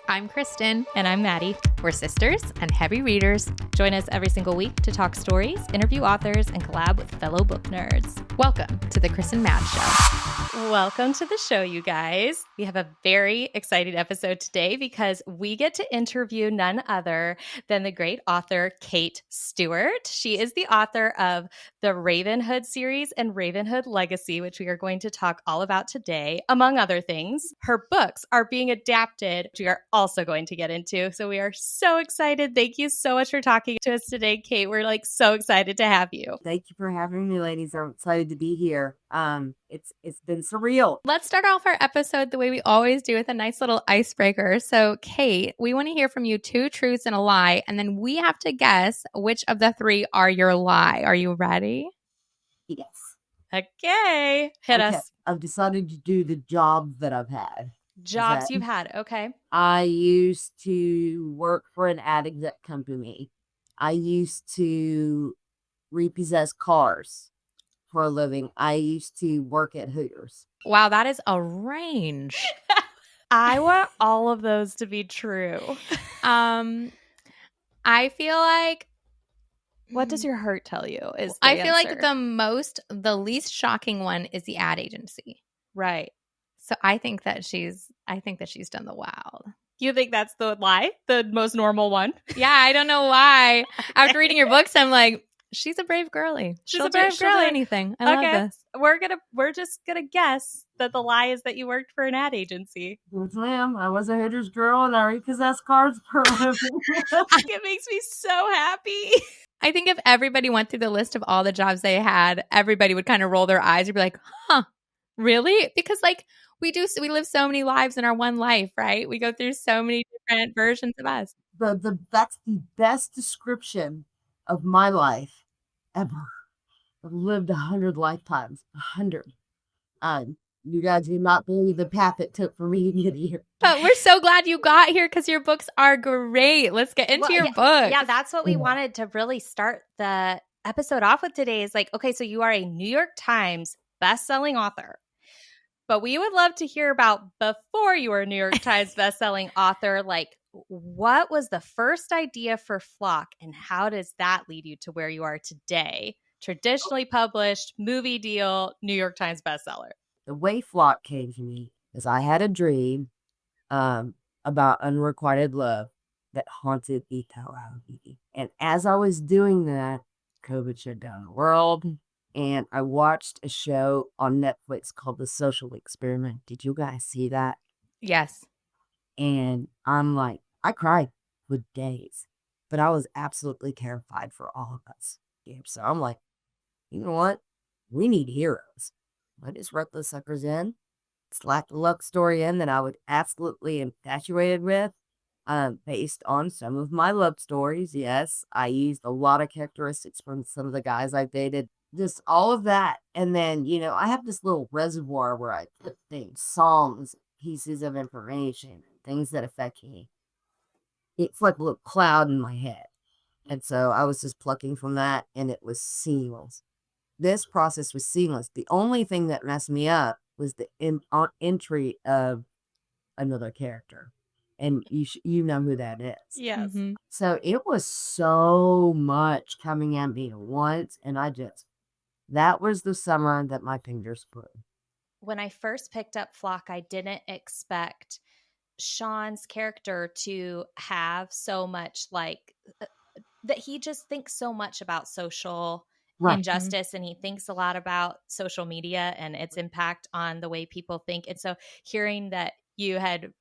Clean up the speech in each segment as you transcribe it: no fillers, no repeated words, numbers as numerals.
I'm Kristen. And I'm Maddie. We're sisters and heavy readers. Join us every single week to talk stories, interview authors, and collab with fellow book nerds. Welcome to the Chris and Matt Show. Welcome to the show, you guys. We have a very exciting episode today because we get to interview none other than the great author Kate Stewart. She is the author of the Ravenhood series and Ravenhood Legacy, which we are going to talk all about today, among other things. Her books are being adapted, which we are also going to get into. So we are so excited. Thank you so much for talking to us today, Kate. We're so excited to have you. Thank you for having me, ladies. I'm excited to be here. It's been surreal. Let's start off our episode the way we always do, with a nice little icebreaker. So, Kate, we want to hear from you 2 truths and a lie, and then we have to guess which of the 3 are your lie. Are you ready? Yes. Okay. Hit us. I've decided to do the job that I've had. Jobs you've had. Okay. I used to work for an ad exec company. I used to repossess cars for a living. I used to work at Hooters. Wow, that is a range. I want all of those to be true. I feel like... What does your heart tell you? I feel like the least shocking one is the ad agency. Right. So I think that she's done the wild. You think that's the lie? The most normal one? Yeah, I don't know why. After reading your books, I'm like, she's a brave girlie. She'll do anything. I love this. We're just gonna guess that the lie is that you worked for an ad agency. Yes, ma'am. I was a Hooters girl and I repossessed cars for a living. It makes me so happy. I think if everybody went through the list of all the jobs they had, everybody would kind of roll their eyes and be like, huh, really? Because we live so many lives in our one life, right? We go through so many different versions of us. That's the best description of my life ever. I've lived 100 lifetimes. 100. You guys do not believe the path it took for me to get here. But we're so glad you got here because your books are great. Let's get into your book. Yeah, that's what we wanted to really start the episode off with today is okay, so you are a New York Times bestselling author. But we would love to hear about before you were a New York Times bestselling author, what was the first idea for Flock and how does that lead you to where you are today? Traditionally published, movie deal, New York Times bestseller. The way Flock came to me is I had a dream about unrequited love that haunted the hell out of me. And as I was doing that, COVID shut down the world. And I watched a show on Netflix called The Social Experiment. Did you guys see that? Yes. And I'm like, I cried for days. But I was absolutely terrified for all of us. Yeah, so I'm like, you know what? We need heroes. I just wrote those suckers in. Slapped a love story in that I was absolutely infatuated with. Based on some of my love stories. Yes, I used a lot of characteristics from some of the guys I dated. Just all of that. And then, I have this little reservoir where I put things, songs, pieces of information, things that affect me. It's like a little cloud in my head. And so I was just plucking from that, and it was seamless. This process was seamless. The only thing that messed me up was the entry of another character. And you know who that is. Yes. Mm-hmm. So it was so much coming at me at once, and that was the summer that my fingers grew. When I first picked up Flock, I didn't expect Sean's character to have so much that he just thinks so much about social injustice, and he thinks a lot about social media and its impact on the way people think. And so hearing that you had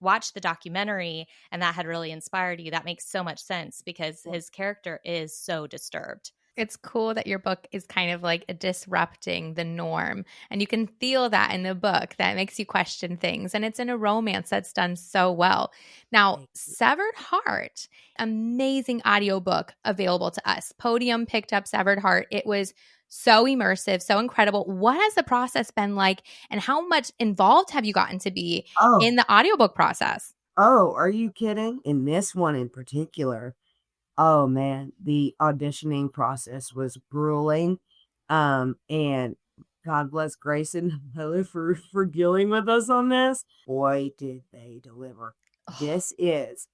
watched the documentary and that had really inspired you, that makes so much sense because his character is so disturbed. It's cool that your book is kind of disrupting the norm. And you can feel that in the book. That makes you question things. And it's in a romance that's done so well. Now, Severed Heart, amazing audiobook available to us. Podium picked up Severed Heart. It was so immersive, so incredible. What has the process been like? And how much involved have you gotten to be in the audiobook process? Oh, are you kidding? In this one in particular, oh man, the auditioning process was grueling. And God bless Grace and Heather for dealing with us on this. Boy, did they deliver. This is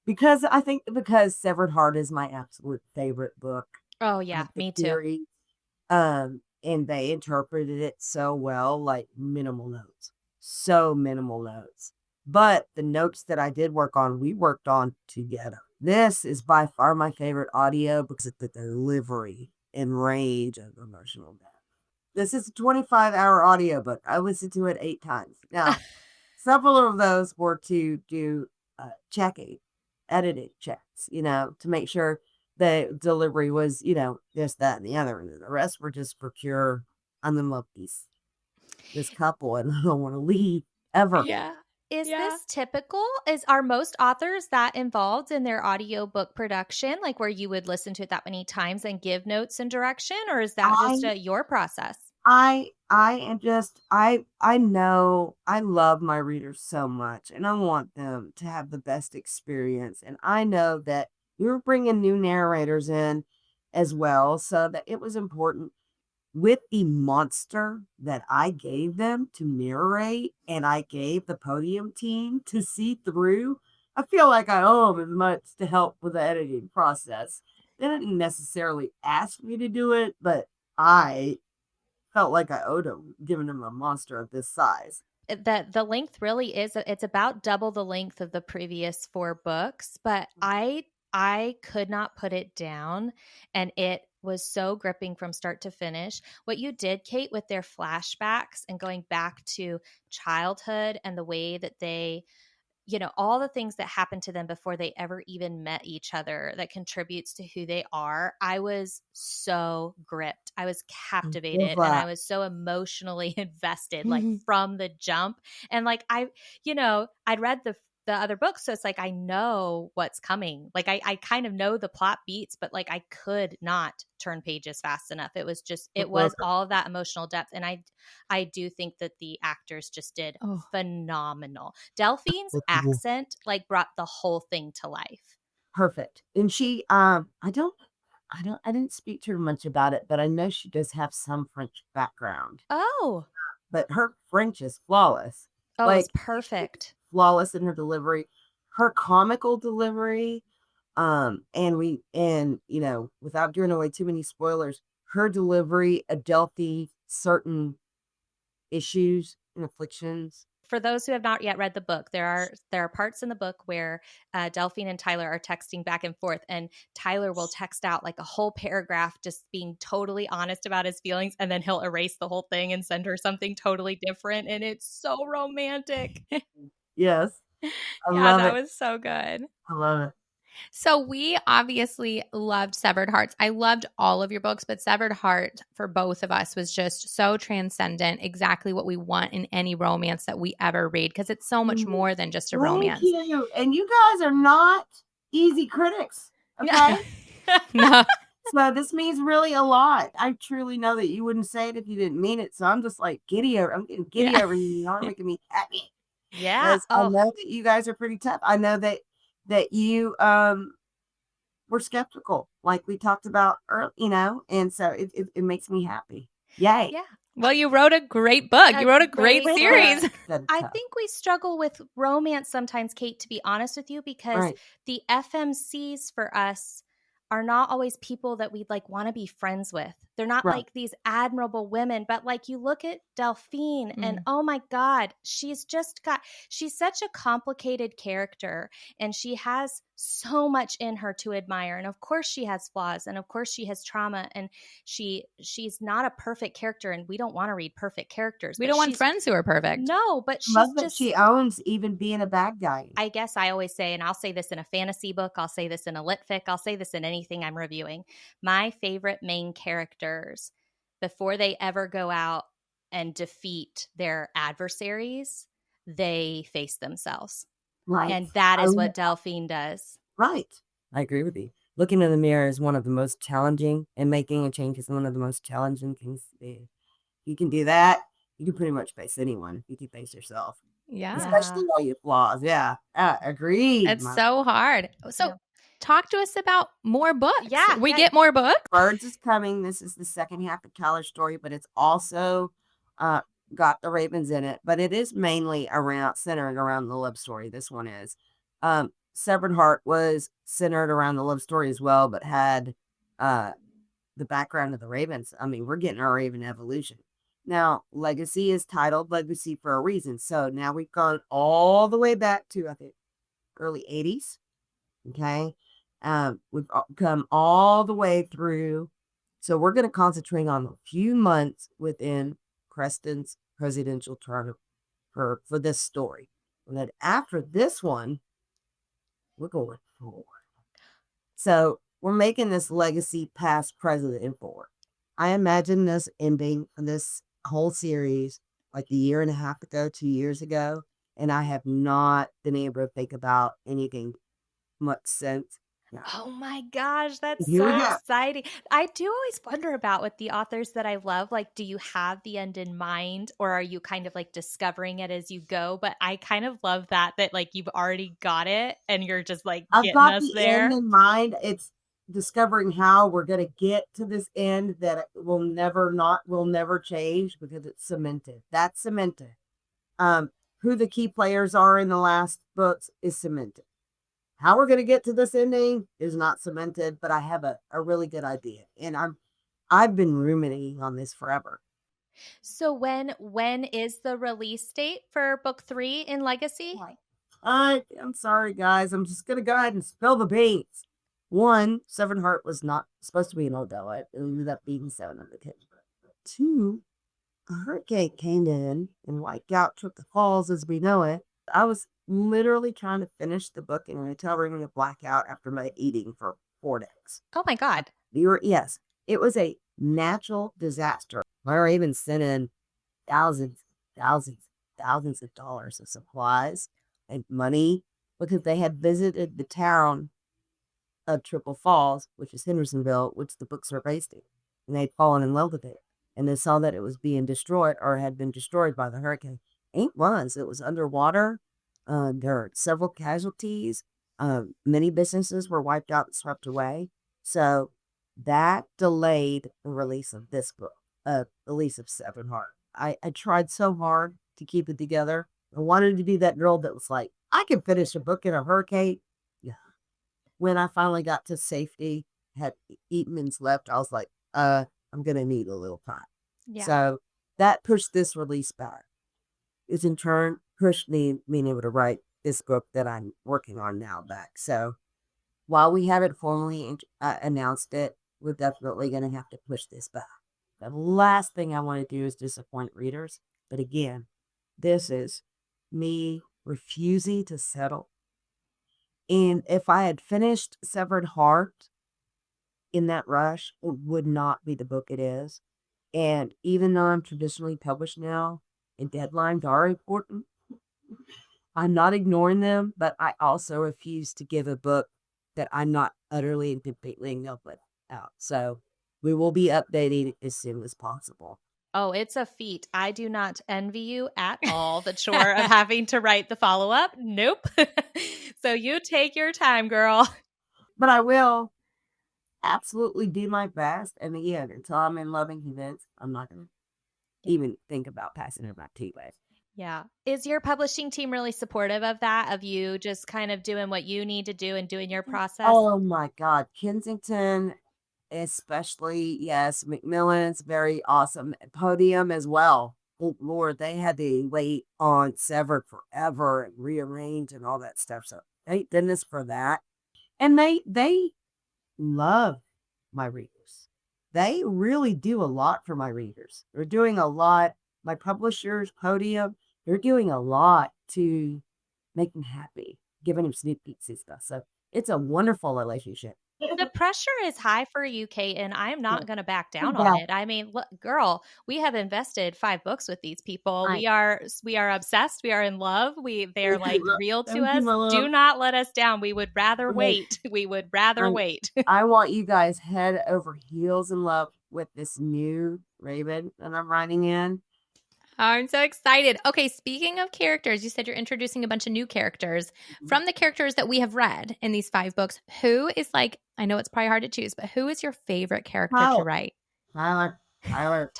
because Severed Heart is my absolute favorite book Oh, yeah, of the me too. series. And they interpreted it so well, like minimal notes, so minimal notes. But the notes that I did work on, we worked on together. This is by far my favorite audio because of the delivery and range of emotional depth. This is a 25-hour audiobook. I listened to it 8 times. Now, several of those were to do checking, editing checks, to make sure the delivery was, this, that, and the other. And the rest were just for pure, I'm in love with this couple and I don't want to leave ever. Yeah. Is Yeah. this typical? Are most authors that involved in their audiobook production, like where you would listen to it that many times and give notes and direction, or is that just your process? I am just I know I love my readers so much and I want them to have the best experience, and I know that you're bringing new narrators in as well, so that it was important with the monster that I gave them to narrate and I gave the Podium team to see through. I feel like I owe them as much to help with the editing process. They didn't necessarily ask me to do it, but I felt like I owed him, giving him a monster of this size. That the length really is, it's about double the length of the previous 4 books, but I could not put it down, and it was so gripping from start to finish. What you did, Kate, with their flashbacks and going back to childhood and the way that they, all the things that happened to them before they ever even met each other that contributes to who they are. I was so gripped. I was captivated and I was so emotionally invested, like from the jump. And like, I'd read the other books, so it's like I know what's coming. Like I kind of know the plot beats, but like I could not turn pages fast enough. It was all of that emotional depth, and I do think that the actors just did phenomenal. Delphine's accent like brought the whole thing to life. Perfect. And she I didn't speak to her much about it, but I know she does have some French background. Oh. But her French is flawless. Oh, it was perfect. Flawless in her delivery. Her comical delivery, without giving away too many spoilers, her delivery of Delphi certain issues and afflictions. For those who have not yet read the book, there are parts in the book where Delphine and Tyler are texting back and forth, and Tyler will text out like a whole paragraph just being totally honest about his feelings, and then he'll erase the whole thing and send her something totally different, and it's so romantic. Yes. I love it. That was so good. I love it. So we obviously loved Severed Hearts. I loved all of your books, but Severed Heart for both of us was just so transcendent, exactly what we want in any romance that we ever read, because it's so much more than just a romance. Thank you. And you guys are not easy critics, okay? No. So this means really a lot. I truly know that you wouldn't say it if you didn't mean it. So I'm just like I'm getting giddy over you. Y'all are making me happy. Yeah. I know that you guys are pretty tough. I know that you were skeptical, like we talked about earlier, and so it makes me happy. Yay. Yeah. Well, you wrote a great book. You wrote a great series. I think we struggle with romance sometimes, Kate, to be honest with you, because the FMCs for us are not always people that we'd like want to be friends with. They're not like these admirable women, but like you look at Delphine and oh my God, she's such a complicated character, and she has so much in her to admire. And of course she has flaws, and of course she has trauma, and she's not a perfect character, and we don't want to read perfect characters. We don't want friends who are perfect. No, but she owns even being a bad guy. I guess I always say, and I'll say this in a fantasy book, I'll say this in a lit fic, I'll say this in anything I'm reviewing. My favorite main characters, before they ever go out and defeat their adversaries, they face themselves. Right. And that is what Delphine does. Right. I agree with you. Looking in the mirror is one of the most challenging, and making a change is one of the most challenging things to do. You can do that. You can pretty much face anyone. You can face yourself. Yeah. Especially all your flaws. Yeah. Agreed. It's so hard. So talk to us about more books. Yeah. We get more books. Birds is coming. This is the second half of Tyler's story, but it's also got the ravens in it. But it is mainly centered around the love story. This one is. Severed Heart was centered around the love story as well, but had the background of the Ravens. I mean, we're getting our Raven evolution. Now, Legacy is titled Legacy for a reason. So now we've gone all the way back to, I think, early 80s. Okay. We've come all the way through. So we're going to concentrate on a few months within Preston's presidential term for this story. And then after this one, we're going forward. So we're making this legacy past, present, and forward. I imagine this ending this whole series like a year and a half ago, 2 years ago, and I have not been able to think about anything much since. No. Oh my gosh, that's Here we so go. exciting. I do always wonder about with the authors that I love, like, do you have the end in mind or are you kind of like discovering it as you go? But I kind of love that like you've already got it and you're just like I've getting got us the there. end in mind. It's discovering how we're going to get to this end that will never change because it's cemented. That's cemented. Who the key players are in the last books is cemented. How we're going to get to this ending is not cemented, but I have a really good idea. And I've been ruminating on this forever. So when is the release date for book 3 in Legacy? I'm sorry, guys. I'm just going to go ahead and spill the beans. One, Severed Heart was not supposed to be an Odell. It ended up being 7 of the kids. 2, a hurricane came in and wiped out Triple Falls as we know it. I was literally trying to finish the book in a hotel room in a blackout after my eating for 4 days. Oh my God. Yes, it was a natural disaster. My Ravens sent in thousands of dollars of supplies and money because they had visited the town of Triple Falls, which is Hendersonville, which the books are based in. And they'd fallen in love with it. And they saw that it was being destroyed or had been destroyed by the hurricane. It was underwater. There are several casualties. Many businesses were wiped out and swept away. So that delayed the release of this book, the release of Severed Heart. I tried so hard to keep it together. I wanted to be that girl that was like, I can finish a book in a hurricane. Yeah. When I finally got to safety, had Eatman's left, I was like, I'm going to need a little time. Yeah. So that pushed this release back. It's in turn pushed me being able to write this book that I'm working on now back. So while we haven't formally announced it, we're definitely going to have to push this back. The last thing I want to do is disappoint readers. But again, this is me refusing to settle. And if I had finished Severed Heart in that rush, it would not be the book it is. And even though I'm traditionally published now, and deadlines are important, I'm not ignoring them, but I also refuse to give a book that I'm not utterly and completely in love with out. So we will be updating as soon as possible. Oh, it's a feat. I do not envy you at all, the chore of having to write the follow-up. Nope. So you take your time, girl. But I will absolutely do my best. And again, until I'm in love and convinced, I'm not going to even think about passing it back to you guys. Yeah. Is your publishing team really supportive of that, of you just kind of doing what you need to do and doing your process? Oh my God. Kensington, especially, yes. Macmillan's very awesome. Podium as well. Oh, Lord, they had to wait on Severed forever and rearrange and all that stuff. So thank goodness for that. And they love my readers. They really do a lot for my readers. They're doing a lot. My publishers, Podium, they're doing a lot to make them happy, giving them sneak peeks and stuff. So it's a wonderful relationship. The pressure is high for you, Kate, and I'm not going to back down on it. I mean, look, girl, we have invested 5 books with these people. We are obsessed. We are in love. They're like real to us. Do not let us down. We would rather wait. We would rather wait. I want you guys head over heels in love with this new Raven that I'm writing in. I'm so excited. Okay, speaking of characters, you said you're introducing a bunch of new characters. From the characters that we have read in these 5 books, who is like, I know it's probably hard to choose, but who is your favorite character to write? Tyler. Tyler.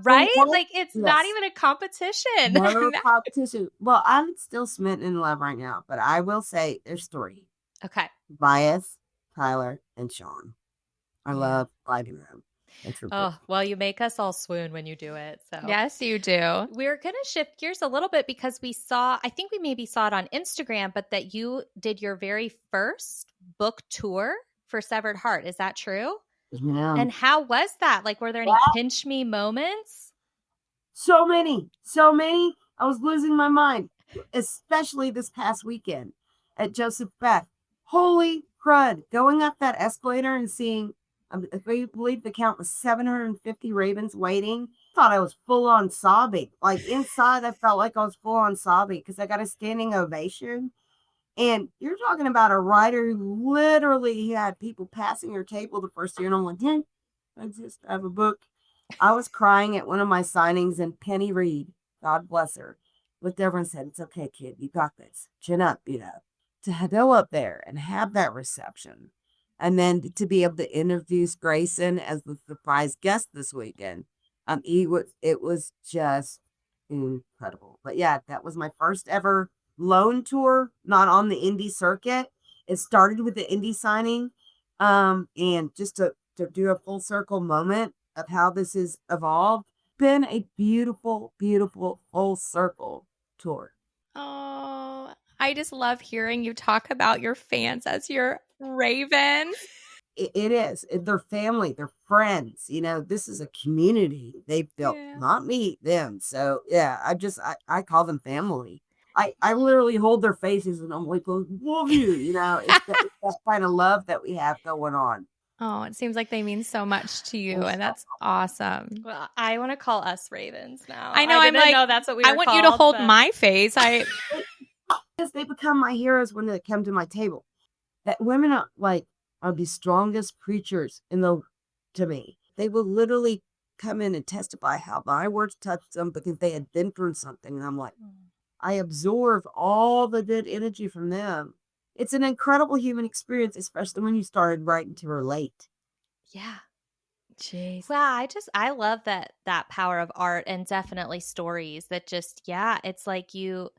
Right? What? Like, it's not Yes. even a competition. No competition. Well, I'm still smitten in love right now, but I will say there's three. Okay. Bias, Tyler, and Sean. I Yeah. love writing them. It's Oh, well, you make us all swoon when you do it. So Yes, you do. we're going to shift gears a little bit because I think we maybe saw it on Instagram, but that you did your very first book tour for Severed Heart. Is that true? Yeah. And how was that? Like, were there any pinch me moments? So many. I was losing my mind, especially this past weekend at Joseph Beth. Holy crud. Going up that escalator and seeing, I believe the count was 750 ravens waiting. Thought I was full on sobbing. Like inside, I felt like I was full on sobbing because I got a standing ovation. And you're talking about a writer who literally had people passing her table the first year. And I'm like, hey, I just have a book. I was crying at one of my signings, and Penny Reed, God bless her, looked over and said, it's okay, kid. You got this. Chin up, To go up there and have that reception. And then to be able to introduce Grayson as the surprise guest this weekend. It was just incredible. But yeah, that was my first ever loan tour, not on the indie circuit. It started with the indie signing. And just to do a full circle moment of how this has evolved, been a beautiful, beautiful full circle tour. Oh, I just love hearing you talk about your fans as your ravens. It is. They're family, they're friends. This is a community they've built, not me, them. So yeah, I call them family. I literally hold their faces and I'm like, love you. It's that kind of love that we have going on. Oh, it seems like they mean so much to you, and that's awesome. Well, I want to call us ravens now. I know. I I'm didn't like, know that's what we were I want called, you to hold but my face. Yes, they become my heroes when they come to my table. That women are the strongest preachers to me. They will literally come in and testify how my words touched them because they had been through something. And I'm like, I absorb all the good energy from them. It's an incredible human experience, especially when you started writing to relate. Yeah. Jeez. Well, I love that power of art and definitely stories that just, it's like you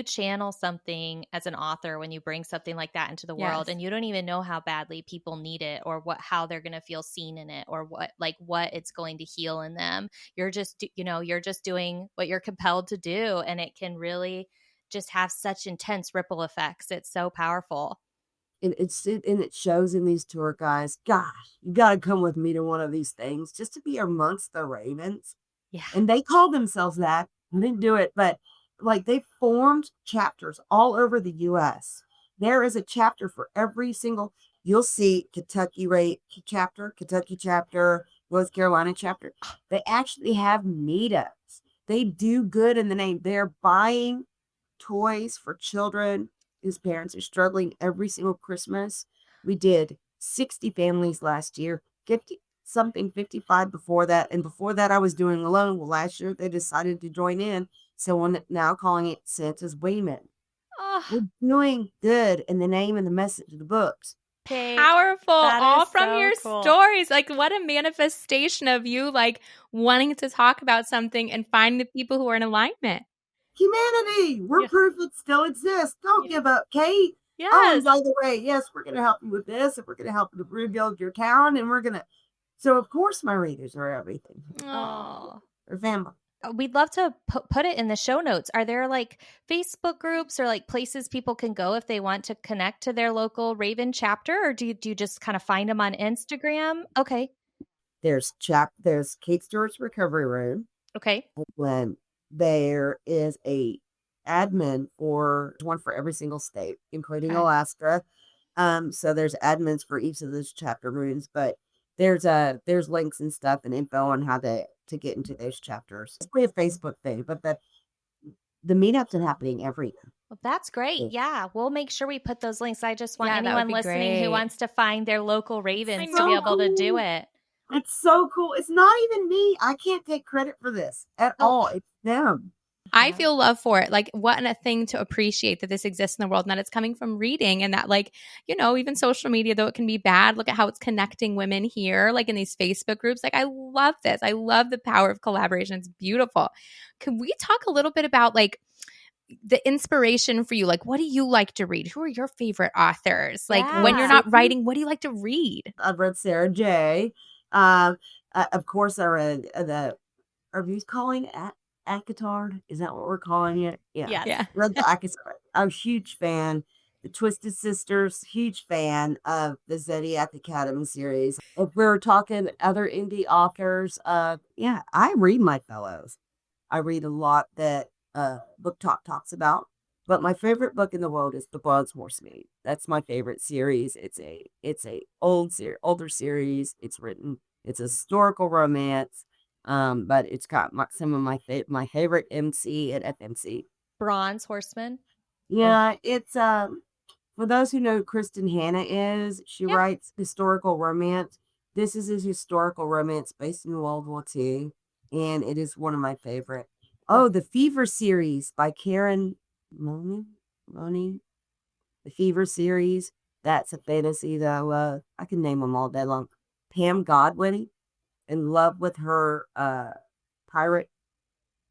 channel something as an author when you bring something like that into the world, and you don't even know how badly people need it or how they're going to feel seen in it or what it's going to heal in them. You're just, you're just doing what you're compelled to do, and it can really just have such intense ripple effects. It's so powerful. And it shows in these tour guys. Gosh, you got to come with me to one of these things just to be amongst the ravens. Yeah. And they call themselves that. I didn't do it, but they formed chapters all over the U.S. There is a chapter for every single. You'll see Kentucky chapter, Kentucky chapter, North Carolina chapter. They actually have meetups. They do good in the name. They're buying toys for children whose parents are struggling every single Christmas. We did 60 families last year, 55 before that. And before that, I was doing alone. Well, last year they decided to join in. So I'm now calling it Santa's Wayman. Oh, We're doing good in the name and the message of the books. Powerful, all from so your cool. stories. Like, what a manifestation of you, wanting to talk about something and finding the people who are in alignment. Humanity, we're proof it still exists. Don't give up, Kate. Yes. Oh, and by the way, yes, we're going to help you with this, and we're going to help you to rebuild your town, and we're going to. So, of course, my readers are everything. Oh, they're family. We'd love to put it in the show notes. Are there Facebook groups or places people can go if they want to connect to their local Raven chapter, or do you just kind of find them on Instagram? Okay. There's Kate Stewart's Recovery Room. Okay. When there is a admin for one for every single state, including Alaska. So there's admins for each of those chapter rooms, but there's links and stuff and info on how to get into those chapters. It's a Facebook thing, but the meetups are happening every year. Well, that's great. Yeah, we'll make sure we put those links. I just want Yeah, anyone listening who wants to find their local Ravens to be able to do it. It's so cool. It's not even me. I can't take credit for this at all. It's them. I feel love for it. Like, what a thing to appreciate that this exists in the world and that it's coming from reading, and that, like, you know, even social media, though it can be bad, look at how it's connecting women here, like in these Facebook groups. Like, I love this. I love the power of collaboration. It's beautiful. Can we talk a little bit about like the inspiration for you? Like, what do you like to read? Who are your favorite authors? Like, when you're not writing, what do you like to read? I've read Sarah J. Of course, I read are we calling it Akatard? Is that what we're calling it? Yeah. Yeah. Read the Akatard. I'm a huge fan. The Twisted Sisters, huge fan of the Zodiac Academy series. If we're talking other indie authors, yeah, I read my fellows. I read a lot that Book Talk talks about. But my favorite book in the world is The Bronze Horseman. That's my favorite series. It's a older series. It's a historical romance. But it's got some of my favorite MC at FMC. Bronze Horseman. Yeah, it's for those who know who Kristen Hanna is, she writes historical romance. This is a historical romance based in World War II, and it is one of my favorite. Oh, the Fever series by Karen Money. The Fever series. That's a fantasy that I love. I can name them all day long. Pam Godwin, in love with her pirate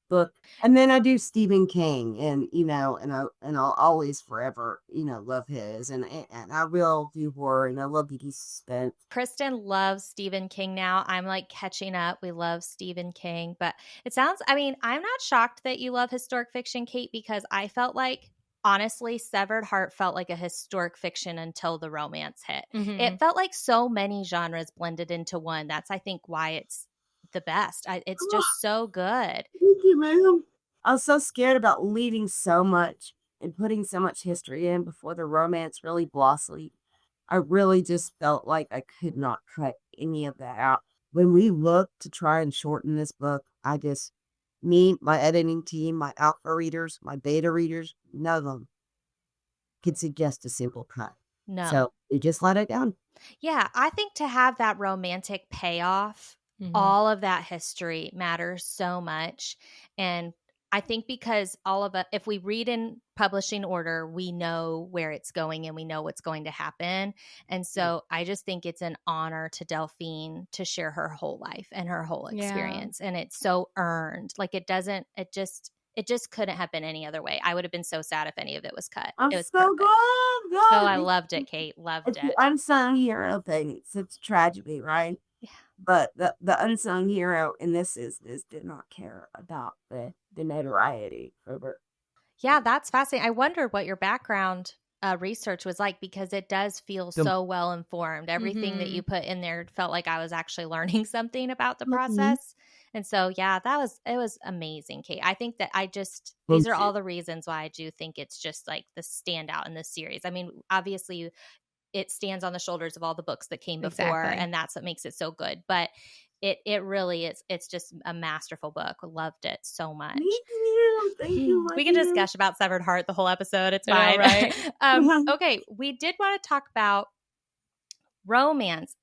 book. And then I do Stephen King, and I'll always forever, love his, and I will do horror, and I love beauty suspense. Kristen loves Stephen King now. I'm like catching up. We love Stephen King, but it sounds, I mean, I'm not shocked that you love historic fiction, Kate, because I felt like, honestly, Severed Heart felt like a historic fiction until the romance hit. Mm-hmm. It felt like so many genres blended into one. That's, I think, why it's the best. It's just so good. Thank you, ma'am. I was so scared about leaving so much and putting so much history in before the romance really blossomed. I really just felt like I could not cut any of that out. When we looked to try and shorten this book, me, my editing team, my alpha readers, my beta readers, none of them could suggest a simple cut. No. So we just let it down. Yeah, I think to have that romantic payoff, all of that history matters so much. And I think because all of it, if we read in publishing order, we know where it's going and we know what's going to happen. And so I just think it's an honor to Delphine to share her whole life and her whole experience. And it's so earned. Like it just couldn't have been any other way. I would have been so sad if any of it was cut. I'm It was so perfect. glad. Oh, I loved it, Kate. Loved It's it. the unsung hero thing. It's such a tragedy, right? Yeah. But the unsung hero in this did not care about the notoriety over. Yeah, that's fascinating. I wonder what your background research was like, because it does feel so well informed. Everything that you put in there felt like I was actually learning something about the process. And so, yeah, it was amazing, Kate. I think that these are all the reasons why I do think it's just like the standout in this series. I mean, obviously it stands on the shoulders of all the books that came before, and that's what makes it so good. But it really is. It's just a masterful book. Loved it so much. Thank you. We can just gush about Severed Heart the whole episode. It's fine. Right? Okay, we did want to talk about romance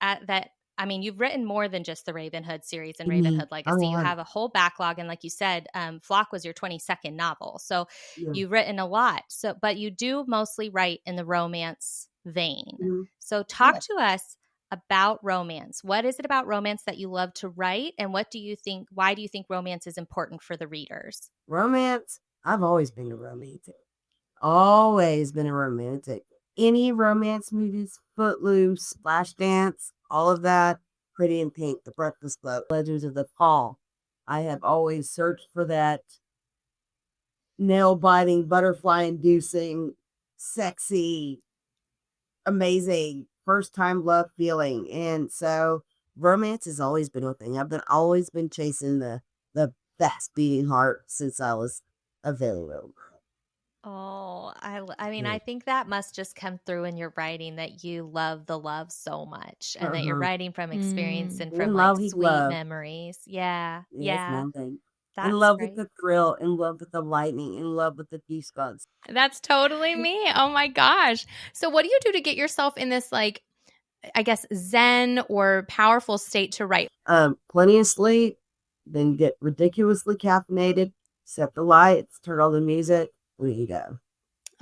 I mean, you've written more than just the Ravenhood series and Ravenhood Legacy. You have a whole backlog. And like you said, Flock was your 22nd novel. So you've written a lot. But you do mostly write in the romance vein. So talk to us about romance. What is it about romance that you love to write? And why do you think romance is important for the readers? Romance? I've always been a romantic. Always been a romantic. Any romance movies, Footloose, Flashdance, all of that, Pretty in Pink, The Breakfast Club, Legends of the Fall. I have always searched for that nail-biting, butterfly-inducing, sexy, amazing, first-time love feeling. And so romance has always been a thing. I've always been chasing the fast-beating heart since I was a very little girl. Oh, I mean, I think that must just come through in your writing, that you love the love so much, and that you're writing from experience and from like sweet memories. Yeah. Yeah. In love with the thrill, in love with the lightning, in love with the goosebumps. That's totally me. Oh my gosh. So what do you do to get yourself in this, like, I guess, zen or powerful state to write? Plenty of sleep, then get ridiculously caffeinated, set the lights, turn on the music, we go.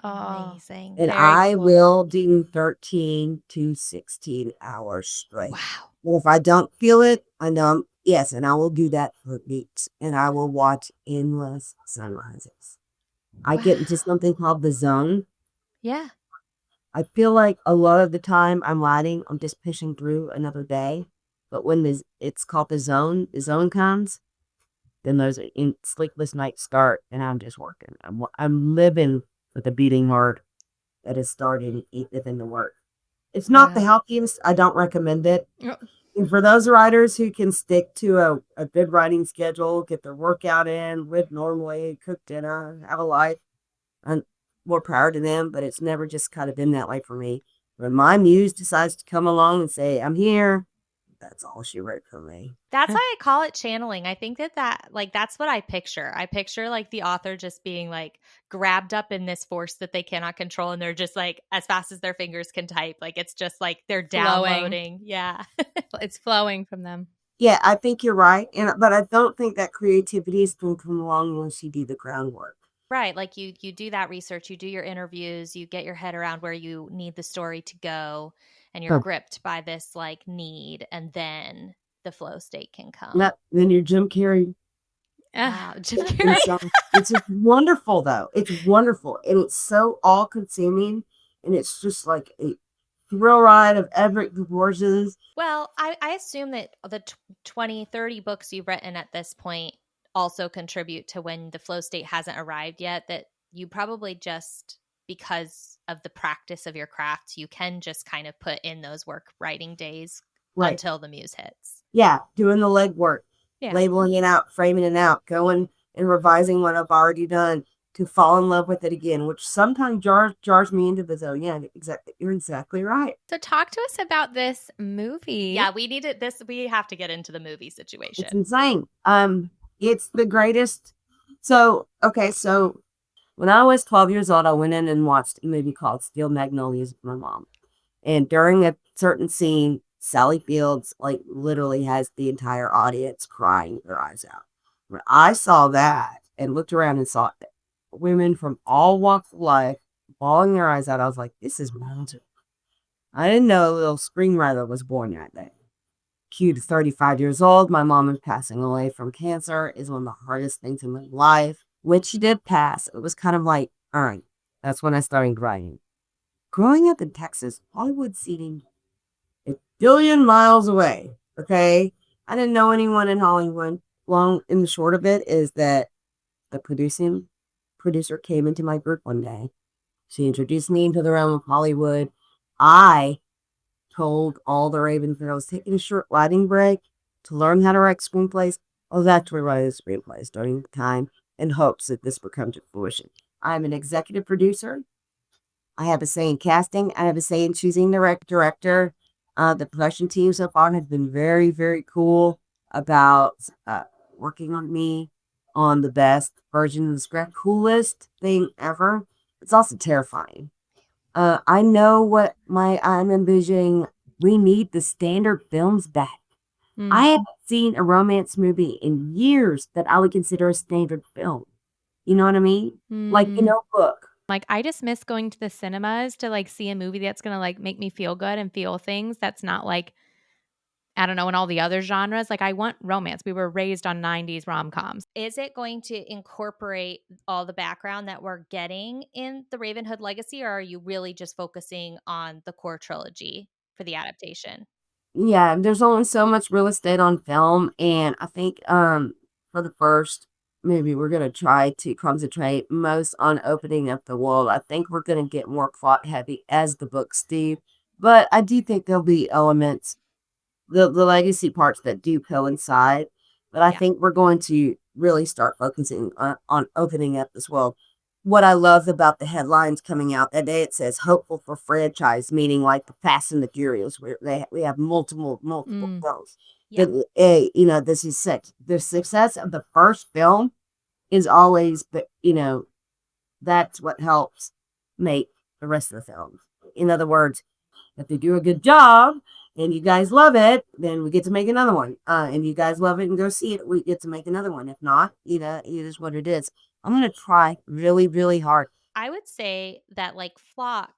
Amazing. And Very I cool. will do 13 to 16 hours straight. Wow. Well, if I don't feel it, I know yes, and I will do that for weeks. And I will watch endless sunrises. I get into something called the zone. Yeah. I feel like a lot of the time I'm writing, I'm just pushing through another day. But when it's called the zone comes, then those sleepless nights start, and I'm just working. I'm living with a beating heart that is starting within the work. It's not the Wow. healthiest. I don't recommend it. Oh. And for those writers who can stick to a good writing schedule, get their workout in, live normally, cook dinner, have a life, I'm more power to them, but it's never just kind of been that way for me. When my muse decides to come along and say, I'm here, that's all she wrote for me. That's why I call it channeling. I think that like that's what I picture. I picture like the author just being like grabbed up in this force that they cannot control, and they're just like as fast as their fingers can type. Like it's just like they're downloading. Yeah. It's flowing from them. Yeah, I think you're right, but I don't think that creativity is going to come along once you do the groundwork. Right. Like you do that research, you do your interviews, you get your head around where you need the story to go, and you're Oh, gripped by this like need, and then the flow state can come. then you're Jim Carrey. Wow. Jim And Carrey. so it's just wonderful, though. It's wonderful, and it's so all-consuming, and it's just like a thrill ride of epic proportions. Well, I assume that the 20, 30 books you've written at this point also contribute to when the flow state hasn't arrived yet, that you probably just, because of the practice of your craft, you can just kind of put in those work writing days Right. until the muse hits. Yeah, doing the legwork, Yeah. labeling it out, framing it out, going and revising what I've already done to fall in love with it again, which sometimes jars me into the zone. Yeah, exactly. You're exactly right. So talk to us about this movie. Yeah, we needed this. We have to get into the movie situation. It's insane. It's the greatest. So when I was 12 years old, I went in and watched a movie called Steel Magnolias with my mom. And during a certain scene, Sally Fields like literally has the entire audience crying their eyes out. When I saw that and looked around and saw women from all walks of life bawling their eyes out, I was like, this is magic. I didn't know a little screenwriter was born that day. Cue to 35 years old, my mom is passing away from cancer is one of the hardest things in my life. When she did pass, it was kind of like, all right, that's when I started writing. Growing up in Texas, Hollywood seating a billion miles away, okay? I didn't know anyone in Hollywood. Long and the short of it is that the producer came into my group one day. She introduced me into the realm of Hollywood. I told all the Ravens that I was taking a short writing break to learn how to write screenplays. I was actually writing screenplays during the time in hopes that this would come to fruition. I'm an executive producer. I have a say in casting. I have a say in choosing the director. The production team so far has been very, very cool about working on me on the best version of the script. Coolest thing ever. It's also terrifying. I know what I'm envisioning. We need the standard films back. I haven't seen a romance movie in years that I would consider a standard film. You know what I mean? Like The Notebook. Like, I just miss going to the cinemas to like see a movie that's gonna like make me feel good and feel things. That's not like, I don't know, in all the other genres. Like, I want romance. We were raised on 90s rom-coms. Is it going to incorporate all the background that we're getting in the Ravenhood Legacy, or are you really just focusing on the core trilogy for the adaptation? Yeah, there's only so much real estate on film, and I think for the first maybe we're gonna try to concentrate most on opening up the world. I think we're gonna get more plot heavy as the books do, but I do think there'll be elements, the legacy parts that do coincide. But I think we're going to really start focusing on opening up this world. What I love about the headlines coming out that day, it says hopeful for franchise, meaning like the Fast and the Furious, where we have multiple films. Yeah. The success of the first film is always, that's what helps make the rest of the films. In other words, if they do a good job, and you guys love it, then we get to make another one. And you guys love it and go see it, we get to make another one. If not, it is what it is. I'm gonna try really, really hard. I would say that like Flock,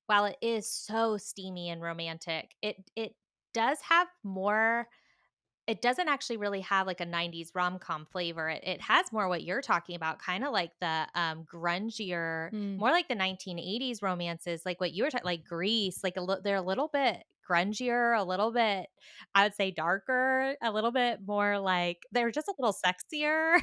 while it is so steamy and romantic, it does have more. It doesn't actually really have like a 90s rom-com flavor. It has more what you're talking about, kind of like the grungier, more like the 1980s romances, like what you were talking, like Grease, like they're a little bit grungier, a little bit, I would say darker, a little bit more like they're just a little sexier.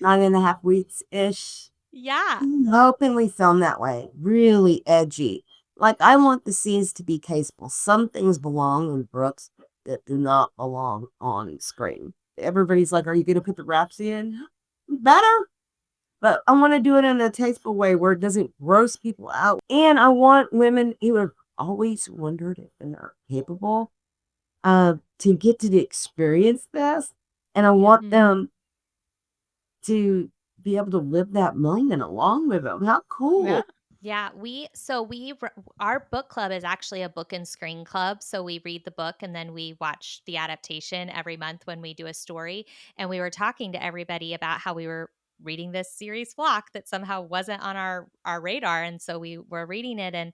9.5 weeks ish. Yeah. I'm hoping we film that way. Really edgy. Like, I want the scenes to be tasteful. Some things belong in books that do not belong on screen. Everybody's like, are you going to put the raps in? Better. But I want to do it in a tasteful way where it doesn't gross people out. And I want women who have always wondered if they're capable to get to experience this. And I want them to be able to live that moment along with them. How cool. Yeah. Yeah, our book club is actually a book and screen club. So we read the book and then we watch the adaptation every month when we do a story. And we were talking to everybody about how we were reading this series Flock that somehow wasn't on our radar. And so we were reading it and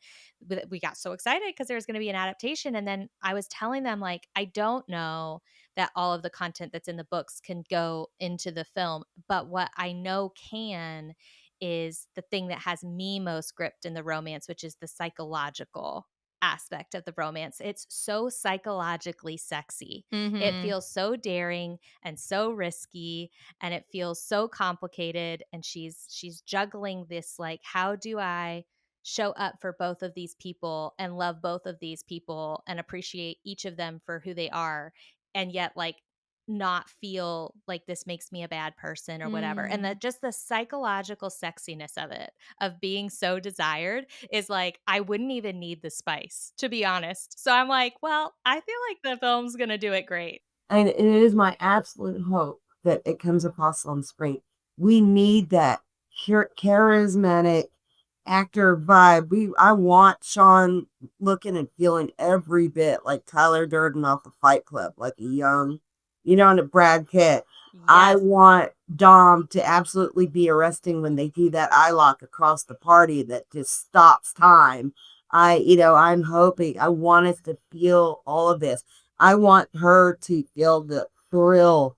we got so excited because there was going to be an adaptation. And then I was telling them, like, I don't know that all of the content that's in the books can go into the film, but what I know can is the thing that has me most gripped in the romance, which is the psychological aspect of the romance. It's so psychologically sexy. It feels so daring and so risky, and it feels so complicated, and she's juggling this, like, how do I show up for both of these people and love both of these people and appreciate each of them for who they are, and yet, like, not feel like this makes me a bad person or whatever. And that just the psychological sexiness of it, of being so desired, is like, I wouldn't even need the spice, to be honest. So I'm like, well, I feel like the film's going to do it great. And it is my absolute hope that it comes across on screen. We need that charismatic actor vibe. I want Sean looking and feeling every bit like Tyler Durden off the Fight Club, like a young, and a Brad Pitt. I Yes. want Dom to absolutely be arresting when they do that eye lock across the party that just stops time. I'm hoping, I want us to feel all of this. I want her to feel the thrill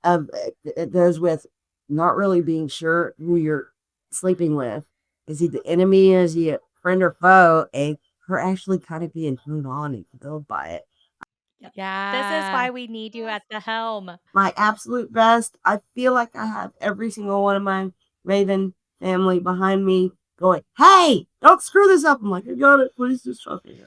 of it goes with not really being sure who you're sleeping with. Is he the enemy? Is he a friend or foe? And her actually kind of being turned on and fulfilled by it. This is why we need you at the helm. My absolute best. I feel like I have every single one of my Raven family behind me going, hey, don't screw this up. I'm like, I got it. Please just trust me.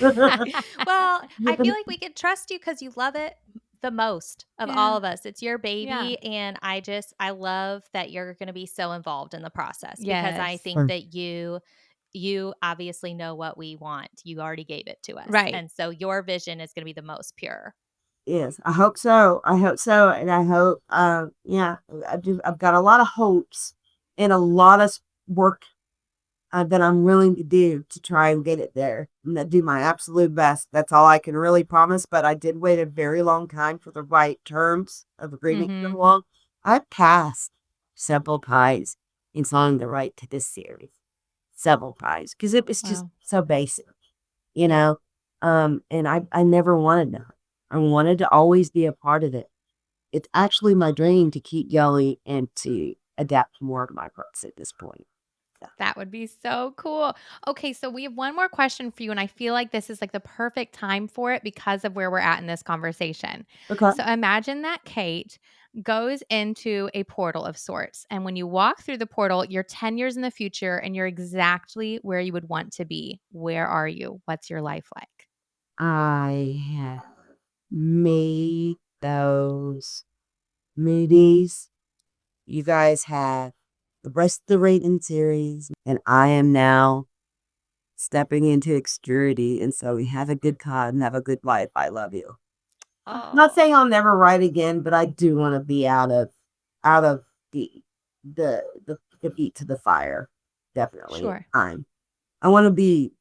Well, I feel like we can trust you because you love it the most of all of us. It's your baby. And I love that you're going to be so involved in the process because I think that you obviously know what we want. You already gave it to us. Right. And so your vision is going to be the most pure. Yes, I hope so. I hope so. And I hope, I've got a lot of hopes and a lot of work that I'm willing to do to try and get it there. I'm going to do my absolute best. That's all I can really promise. But I did wait a very long time for the right terms of agreement to come along. I passed several pies in selling the right to this series. Several pies. Because it was just so basic, And I never wanted that. I wanted to always be a part of it. It's actually my dream to keep going and to adapt more of my parts at this point. That would be so cool. Okay, so we have one more question for you, and I feel like this is like the perfect time for it because of where we're at in this conversation. Okay. So imagine that Kate goes into a portal of sorts, and when you walk through the portal, you're 10 years in the future and you're exactly where you would want to be. Where are you? What's your life like? I have made those movies. You guys have the rest of the Raven series, and I am now stepping into obscurity. And so we have a good time, have a good life. I love you. I'm not saying I'll never write again, but I do want to be out of the feet to the fire. Definitely. Sure. I want to be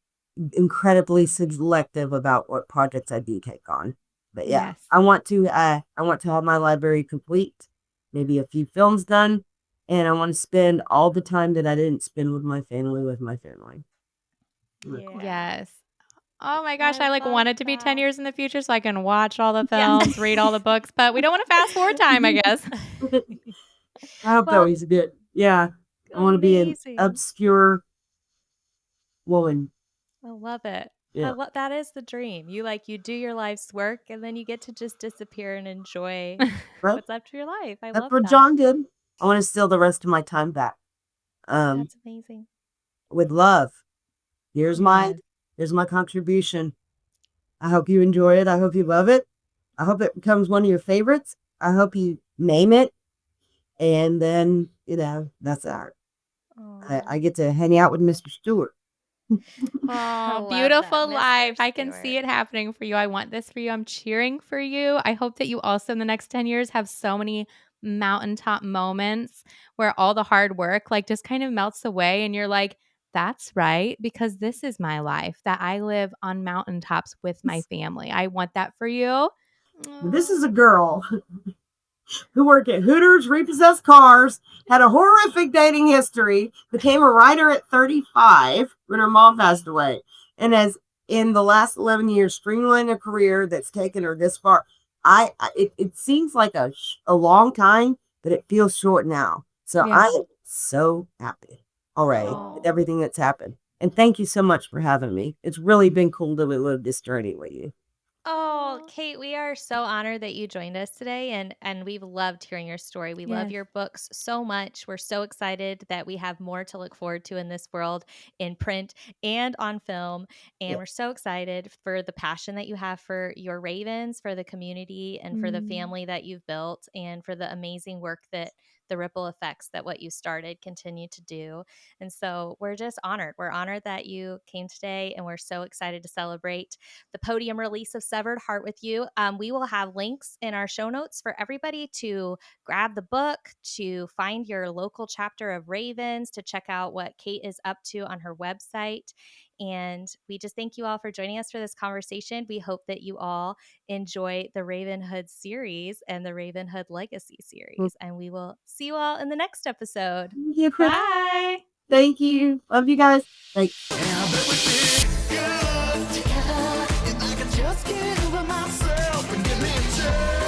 incredibly selective about what projects I do take on. But yeah, Yes. I want to have my library complete, maybe a few films done, and I want to spend all the time that I didn't spend with my family. Really Yes. Oh my gosh, I like love want it to be 10 that. years in the future so I can watch all the Yeah. films, read all the books, but we don't want to fast forward time, I guess. cool. I hope that Well, was good. Yeah, I want to be an amazing. obscure woman. I love it. Yeah, That is the dream. You do your life's work and then you get to just disappear and enjoy right. what's up to your life. I That's love what that. John did. I want to steal the rest of my time back. That's amazing. With love. Here's Yes. my contribution. I hope you enjoy it. I hope you love it. I hope it becomes one of your favorites. I hope you name it. And then, that's art. I get to hang out with Mr. Stewart. I Oh, love beautiful that, Mr. life. I can see Stewart. it happening for you. I want this for you. I'm cheering for you. I hope that you also in the next 10 years have so many mountaintop moments where all the hard work like just kind of melts away and you're like, that's right, because this is my life that I live on mountaintops with my family. I want that for you. This is a girl who worked at Hooters, repossessed cars, had a horrific dating history, became a writer at 35 when her mom passed away, and has in the last 11 years streamlined a career that's taken her this far. It seems like a long time, but it feels short now. So Yeah. I'm so happy already with Oh. everything that's happened. And thank you so much for having me. It's really been cool to live this journey with you. Oh, Kate, we are so honored that you joined us today and we've loved hearing your story. We love Yes. your books so much. We're so excited that we have more to look forward to in this world in print and on film. And Yeah. we're so excited for the passion that you have for your ravens, for the community and for the family that you've built and for the amazing work that the ripple effects that what you started continue to do. And so we're just honored. We're honored that you came today and we're so excited to celebrate the Podium release of Severed Heart with you. We will have links in our show notes for everybody to grab the book, to find your local chapter of Ravens, to check out what Kate is up to on her website. And we just thank you all for joining us for this conversation. We hope that you all enjoy the Ravenhood series and the Ravenhood Legacy series. And we will see you all in the next episode. Yeah, Bye. Thank you. Love you guys. Thanks. Just get over myself and give me a chance.